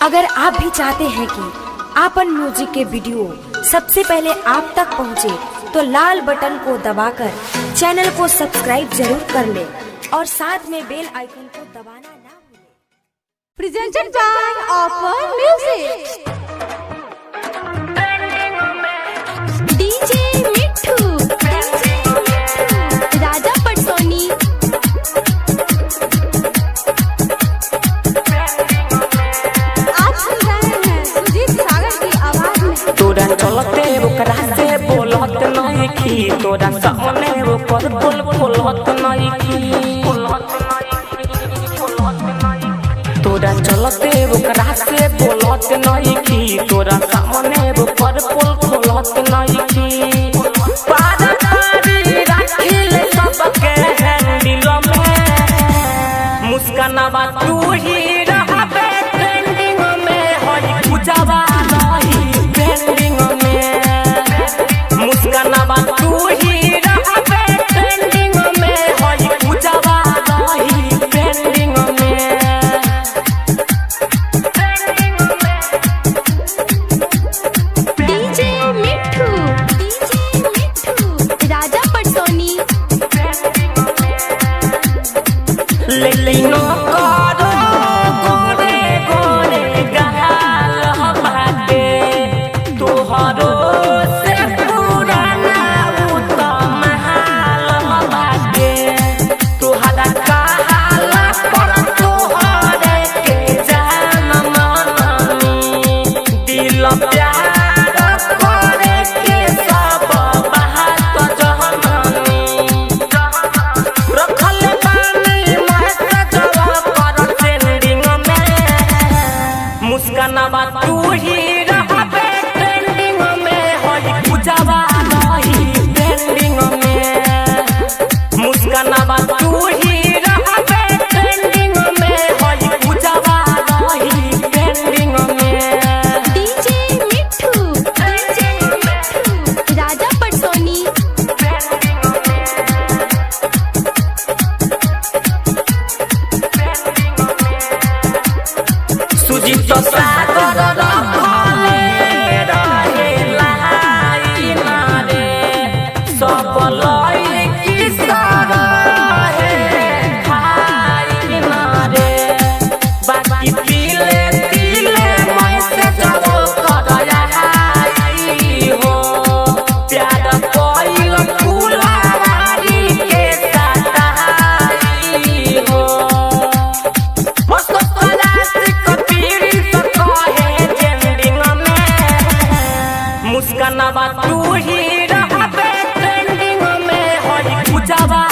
अगर आप भी चाहते हैं कि आपन म्यूजिक के वीडियो सबसे पहले आप तक पहुंचे, तो लाल बटन को दबाकर चैनल को सब्सक्राइब जरूर कर ले और साथ में बेल आइकन को दबाना ना भूलें। Presented by offer music. DJ Mitthu Raja पटसोनी। आप सुन रहे हैं सुजीत सागर की आवाज में। तोरा चलते ओकरा से बोलत नहीं की, तोरा सामने वो पर बोलत नहीं की। तोरा चलते ओकरा से बोलत नहीं की, तोरा सामने वो पर बोलत नहीं की। पार पारी रखिल सबके हैंडल में, मुस्कानावा तू ही रहबे ट्रेंडिंग में, होई पूजावा नहीं ट्रेंडिंग में। मुस्कानावा तू ही रहबे ट्रेंडिंग में, होई पूजावा नहीं ट्रेंडिंग में। डीजे मिट्ठू राजा पटसोनी। लेलिनो करो गोरे गोरे गाल बाटे, तोहरो से पुराना उ त महल बाटे। तोहरा कहाला पर तोहरे के जान मानी, दिल प्यार करे के सब बात जहनानी। रखल बानी महक जवा पर ट्रेंडिंग में, मुस्कानावा तू ही रहबे ट्रेंडिंग में, होई पूजावा नहीं ट्रेंडिंग में। मुस्कानावा तू ही रहबे ट्रेंडिंग में, होई पूजावा नहीं ट्रेंडिंग में। डीजे मिट्ठू राजा पटसोनी। सुजीत सागर रखले रहे लाइन रे, सब लइकी सरहे खाइन रे। बाकी तिले तिले मैसेज करई हो, प्यार कइल फुलवारी के सताई हो। मुस्कानावा तू ही रहबे ट्रेंडिंग में, होई पूजावा